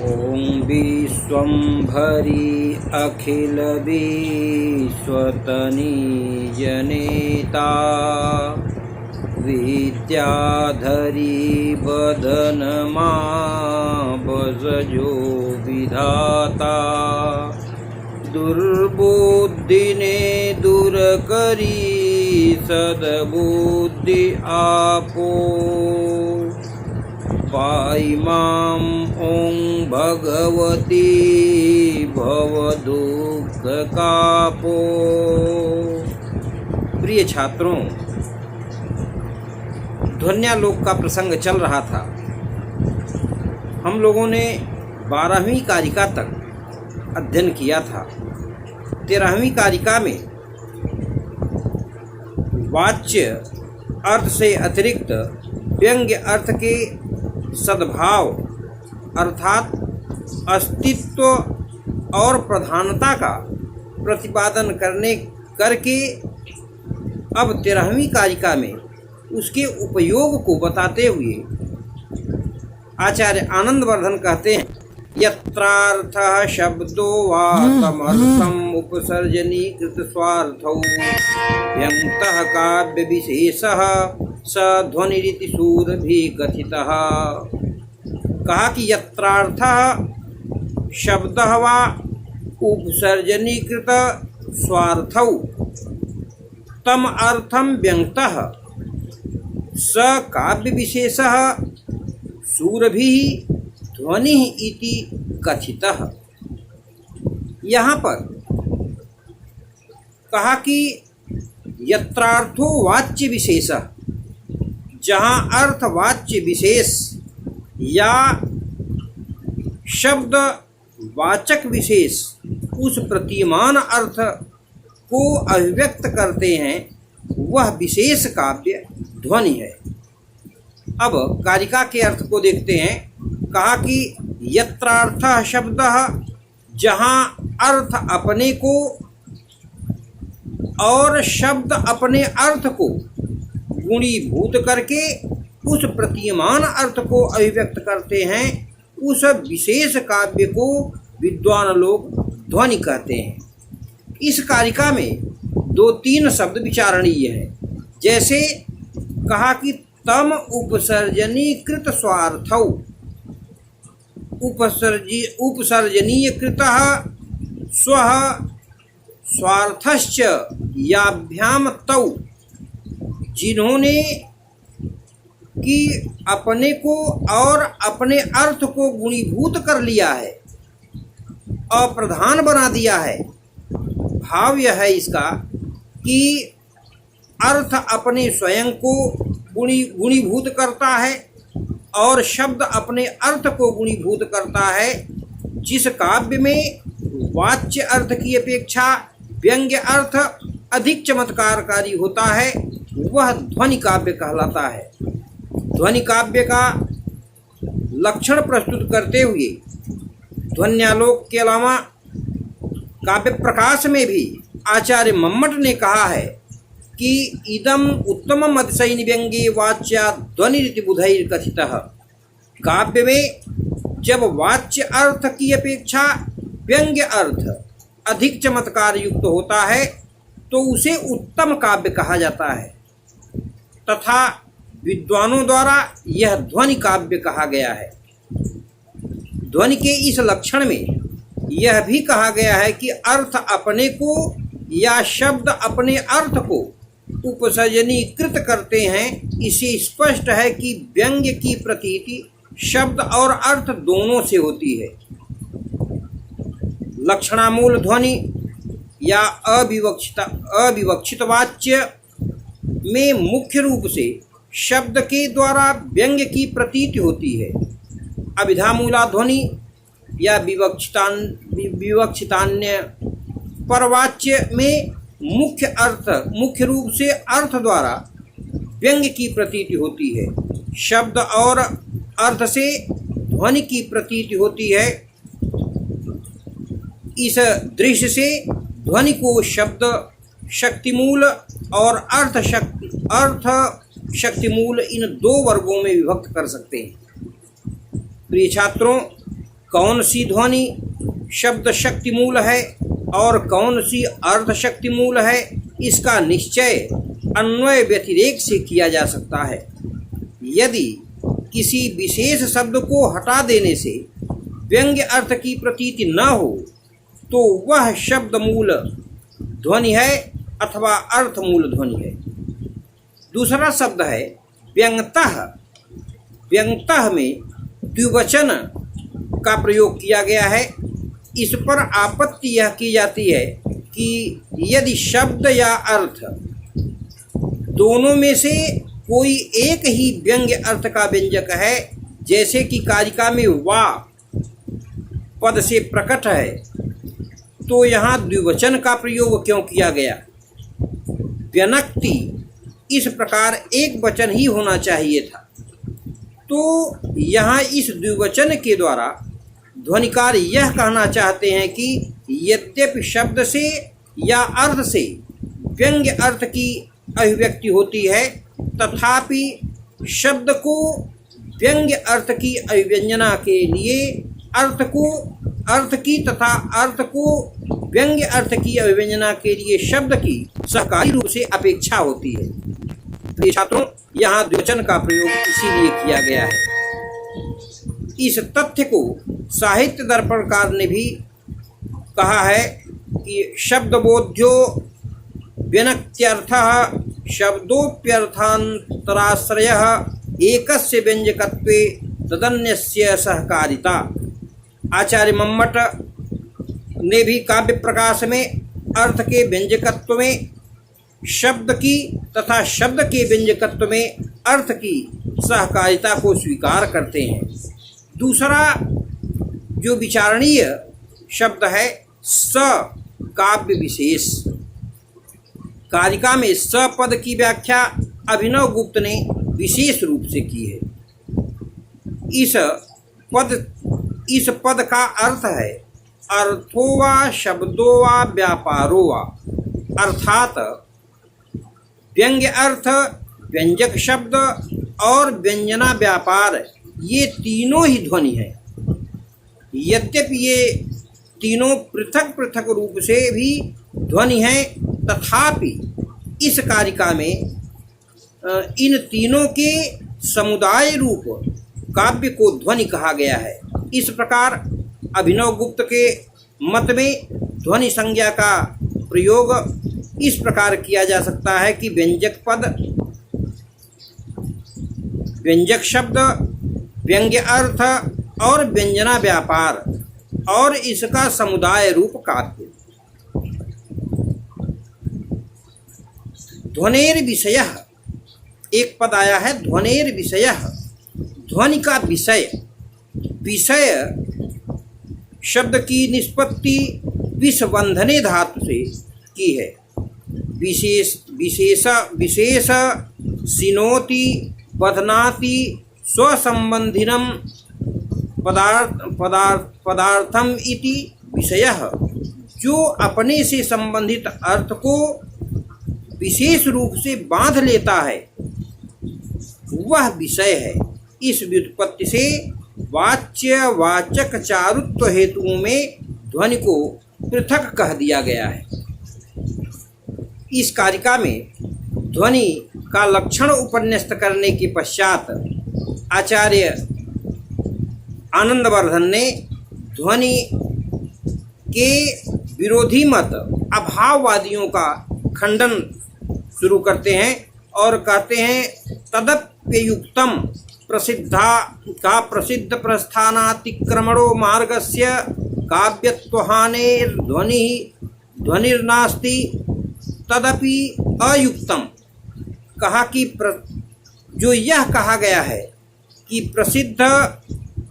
ॐ विश्वम्भरी अखिलविश्वतनीजनेता विद्याधरी वदनमा वज्रजो विधाता दुर्बुद्धिने दूर करी सद्बुद्धि आपो पाई माम ओं भगवती भवदुःख कापो। प्रिय छात्रों, ध्वन्यालोक का प्रसंग चल रहा था। हम लोगों ने 12वीं कारिका तक अध्ययन किया था। 13वीं कारिका में वाच्य अर्थ से अतिरिक्त व्यंग्य अर्थ के सद्भाव अर्थात अस्तित्व और प्रधानता का प्रतिपादन करके अब 13वीं कारिका में उसके उपयोग को बताते हुए आचार्य आनंदवर्धन कहते हैं, यत्रार्थः शब्दो वा तमर्थम उपसर्जनीकृत स्वार्थौ व्यंग्यः काव्य विशेषः स ध्वनिरिति सूरभि कथितः। कहा कि यत्रार्थः शब्दः वा उपसर्जनीकृत स्वार्थौ तम अर्थम व्यंग्यः स काव्य विशेषः सूरभि ध्वनि इति कथितः। यहाँ पर कहा कि यत्रार्थो वाच्य विशेष, जहाँ अर्थ वाच्य विशेष या शब्द वाचक विशेष उस प्रतीयमान अर्थ को अभिव्यक्त करते हैं, वह विशेष काव्य ध्वनि है। अब कारिका के अर्थ को देखते हैं। कहा कि यत्रार्थः शब्दः, जहाँ अर्थ अपने को और शब्द अपने अर्थ को गुणीभूत करके उस प्रतीयमान अर्थ को अभिव्यक्त करते हैं, उस विशेष काव्य को विद्वान लोग ध्वनि कहते हैं। इस कारिका में 2-3 शब्द विचारणीय हैं। जैसे कहा कि तम उपसर्जनीकृत स्वार्थौ, उपसर्जनीयकृतः स्वः स्वार्थश्च याभ्याम तौ, जिन्होंने कि अपने को और अपने अर्थ को गुणीभूत कर लिया है, अप्रधान बना दिया है। भाव यह है इसका कि अर्थ अपने स्वयं को गुणीभूत करता है और शब्द अपने अर्थ को गुणीभूत करता है। जिस काव्य में वाच्य अर्थ की अपेक्षा व्यंग्य अर्थ अधिक चमत्कारकारी होता है, वह ध्वनि काव्य कहलाता है। ध्वनि काव्य का लक्षण प्रस्तुत करते हुए ध्वन्यालोक के अलावा काव्य प्रकाश में भी आचार्य मम्मट ने कहा है कि इदम उत्तमम अतिशयिनी व्यंग्ये वाच्या ध्वनिरिति बुधैर कथितः। काव्य में जब वाच्य अर्थ की अपेक्षा व्यंग्य अर्थ अधिक चमत्कार युक्त होता है तो उसे उत्तम काव्य कहा जाता है, तथा विद्वानों द्वारा यह ध्वनि काव्य कहा गया है। ध्वनि के इस लक्षण में यह भी कहा गया है कि अर्थ अपने को या शब्द अपने अर्थ को उपसर्जनीकृत करते हैं। इसे स्पष्ट है कि व्यंग्य की प्रतीति शब्द और अर्थ दोनों से होती है। लक्षणामूल ध्वनि या अविवक्षित वाच्य में मुख्य रूप से शब्द के द्वारा व्यंग्य की प्रतीति होती है। अभिधामूला ध्वनि या विवक्षितान्य परवाच्य में मुख्य रूप से अर्थ द्वारा व्यंग्य की प्रतीति होती है। शब्द और अर्थ से ध्वनि की प्रतीति होती है। इस दृश्य से ध्वनि को शब्द शक्तिमूल और अर्थ शक्तिमूल इन दो वर्गों में विभक्त कर सकते हैं। प्रिय छात्रों, कौन सी ध्वनि शब्द शक्ति मूल है और कौन सी अर्थ शक्ति मूल है, इसका निश्चय अन्वय व्यतिरेक से किया जा सकता है। यदि किसी विशेष शब्द को हटा देने से व्यंग्य अर्थ की प्रतीति न हो तो वह शब्द मूल ध्वनि है अथवा अर्थ मूल ध्वनि है। दूसरा शब्द है व्यंग्यतः। व्यंग्यतः में द्विवचन का प्रयोग किया गया है। इस पर आपत्ति यह की जाती है कि यदि शब्द या अर्थ दोनों में से कोई एक ही व्यंग्य अर्थ का व्यंजक है, जैसे कि कारिका में वा पद से प्रकट है, तो यहाँ द्विवचन का प्रयोग क्यों किया गया? व्यनक्ति इस प्रकार एक वचन ही होना चाहिए था। तो यहाँ इस द्विवचन के द्वारा ध्वनिकार यह कहना चाहते हैं कि यद्यपि शब्द से या अर्थ से व्यंग्य अर्थ की अभिव्यक्ति होती है, तथापि शब्द को व्यंग्य अर्थ की अभिव्यंजना के लिए अर्थ की तथा अर्थ को व्यंग्य अर्थ की अभिव्यंजना के लिए शब्द की सहकारी रूप से अपेक्षा होती है। तो छात्रों, यहाँ द्विवचन का प्रयोग इसीलिए किया गया है। इस तथ्य को साहित्य दर्पणकार ने भी कहा है कि शब्दबोध्यो व्यनक्त्यर्थः शब्दोप्यर्थान्तराश्रयः एकस्य व्यंजकत्वे तदन्यस्य सहकारिता। आचार्य मम्मट ने भी काव्य प्रकाश में अर्थ के व्यंजकत्व में शब्द की तथा शब्द के व्यंजकत्व में अर्थ की सहकारिता को स्वीकार करते हैं। दूसरा जो विचारणीय शब्द है स काव्य विशेष। कारिका में स पद की व्याख्या अभिनव गुप्त ने विशेष रूप से की है। इस पद का अर्थ है अर्थो वा शब्दो वा व्यापारो वा, अर्थात व्यंग्य अर्थ, व्यंजक शब्द और व्यंजना व्यापार, ये तीनों ही ध्वनि है। यद्यपि ये तीनों पृथक पृथक रूप से भी ध्वनि हैं, तथापि इस कारिका में इन तीनों के समुदाय रूप काव्य को ध्वनि कहा गया है। इस प्रकार अभिनव गुप्त के मत में ध्वनि संज्ञा का प्रयोग इस प्रकार किया जा सकता है कि व्यंजक पद, व्यंजक शब्द, व्यंग्य अर्थ और व्यंजना व्यापार और इसका समुदाय रूप काव्य। ध्वनेर विषयः, एक पद आया है ध्वनेर विषयः, ध्वनि का विषय। विषय शब्द की निष्पत्ति विषबंधने धातु से की है। विशेष सिनोति बध्नाति स्वसंबंधिनम पदार्थम इति विषयः, जो अपने से संबंधित अर्थ को विशेष रूप से बांध लेता है वह विषय है। इस व्युत्पत्ति से वाच्य वाचक चारुत्व हेतुओं में ध्वनि को पृथक कह दिया गया है। इस कारिका में ध्वनि का लक्षण उपन्यस्त करने के पश्चात आचार्य आनंदवर्धन ने ध्वनि के विरोधी मत अभाववादियों का खंडन शुरू करते हैं और कहते हैं तदप्ययुक्तम प्रसिद्ध प्रस्थानातिक्रमणो मार्गस्य ध्वनिर्नास्ति तदपि अयुक्तम। कहा कि जो यह कहा गया है कि प्रसिद्ध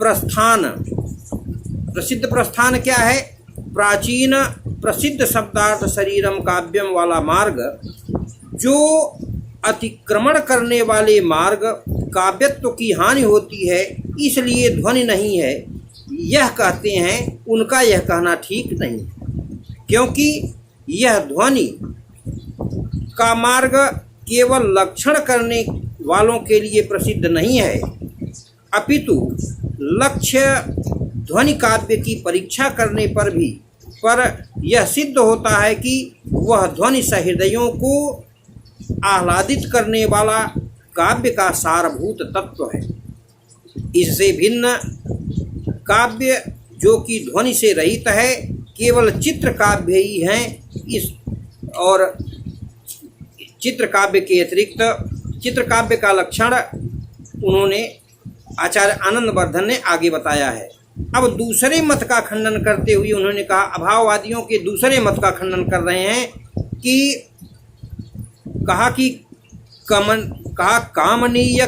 प्रस्थान क्या है? प्राचीन प्रसिद्ध शब्दार्थ शरीरम काव्यम वाला मार्ग, जो अतिक्रमण करने वाले मार्ग काव्यत्व की हानि होती है, इसलिए ध्वनि नहीं है, यह कहते हैं, उनका यह कहना ठीक नहीं, क्योंकि यह ध्वनि का मार्ग केवल लक्षण करने वालों के लिए प्रसिद्ध नहीं है, अपितु लक्ष्य ध्वनि काव्य की परीक्षा करने पर यह सिद्ध होता है कि वह ध्वनि सहृदयों को आह्लादित करने वाला काव्य का सारभूत तत्व है। इससे भिन्न काव्य जो कि ध्वनि से रहित है केवल चित्र काव्य ही हैं। और चित्र काव्य के अतिरिक्त चित्र काव्य का लक्षण उन्होंने आचार्य आनंदवर्धन ने आगे बताया है। अब दूसरे मत का खंडन करते हुए उन्होंने कहा, अभाववादियों के दूसरे मत का खंडन कर रहे हैं कि कामनीय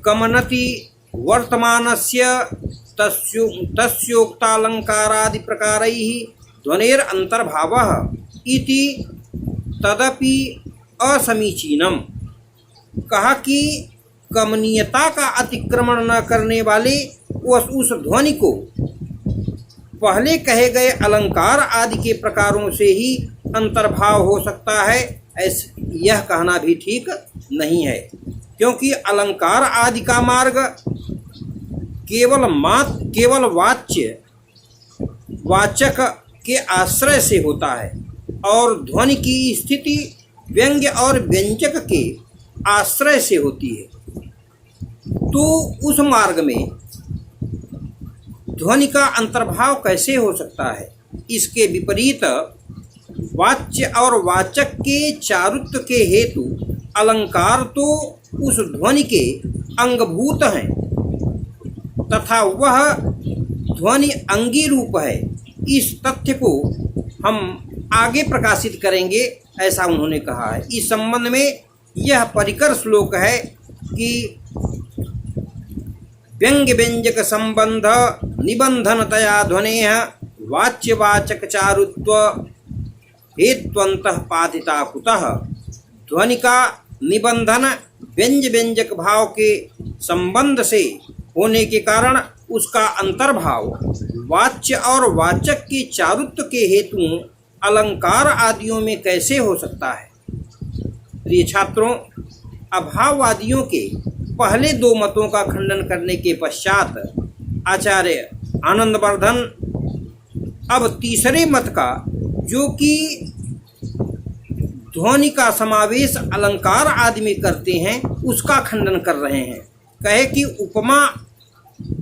कमनति वर्तमानस्य तस्योक्तालंकारादि प्रकारैः ध्वनेर अंतर्भावः इति तदपि असमीचीनम। कहा कि कमनीयता का अतिक्रमण न करने वाले उस ध्वनि को पहले कहे गए अलंकार आदि के प्रकारों से ही अंतर्भाव हो सकता है, यह कहना भी ठीक नहीं है, क्योंकि अलंकार आदि का मार्ग केवल वाचक के आश्रय से होता है और ध्वनि की स्थिति व्यंग्य और व्यंजक के आश्रय से होती है। तो उस मार्ग में ध्वनि का अंतर्भाव कैसे हो सकता है? इसके विपरीत वाच्य और वाचक के चारुत्व के हेतु अलंकार तो उस ध्वनि के अंगभूत हैं तथा वह ध्वनि अंगी रूप है। इस तथ्य को हम आगे प्रकाशित करेंगे, ऐसा उन्होंने कहा है। इस संबंध में यह परिकर श्लोक है कि व्यंग्य व्यंजक संबंध निबंधनतया ध्वनेः वाच्यवाचक चारुत्व हेत्वन्तः पातिता कुतः। ध्वनि का निबंधन व्यंग्य व्यंजक भाव के संबंध से होने के कारण उसका अंतर्भाव वाच्य और वाचक के चारुत्व के हेतु अलंकार आदियों में कैसे हो सकता है? प्रिय छात्रों, अभाववादियों के पहले दो मतों का खंडन करने के पश्चात आचार्य आनंदवर्धन अब तीसरे मत का, जो कि ध्वनि का समावेश अलंकार आदि में करते हैं, उसका खंडन कर रहे हैं। कहे कि उपमा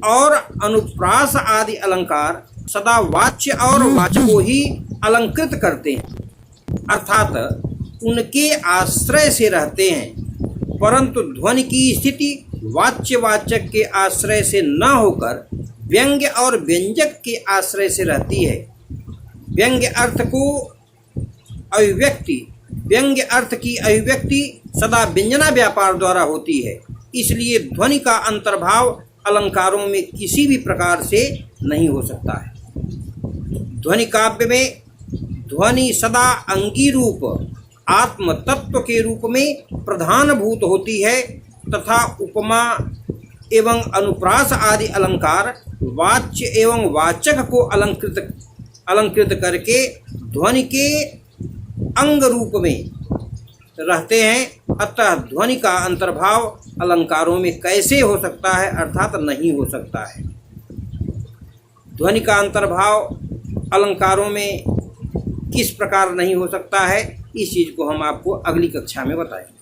और अनुप्रास आदि अलंकार सदा वाच्य और वाचक को ही अलंकृत करते हैं, अर्थात उनके आश्रय से रहते हैं, परंतु ध्वनि की स्थिति वाच्यवाचक के आश्रय से न होकर व्यंग्य और व्यंजक के आश्रय से रहती है। व्यंग्य अर्थ की अभिव्यक्ति सदा व्यंजना व्यापार द्वारा होती है, इसलिए ध्वनि का अंतर्भाव अलंकारों में किसी भी प्रकार से नहीं हो सकता है। ध्वनि काव्य में ध्वनि सदा अंगी रूप आत्म तत्व के रूप में प्रधान भूत होती है तथा उपमा एवं अनुप्रास आदि अलंकार वाच्य एवं वाचक को अलंकृत करके ध्वनि के अंग रूप में रहते हैं। अतः ध्वनि का अंतर्भाव अलंकारों में कैसे हो सकता है, अर्थात नहीं हो सकता है। ध्वनि का अंतर्भाव अलंकारों में किस प्रकार नहीं हो सकता है, इस चीज़ को हम आपको अगली कक्षा में बताएंगे।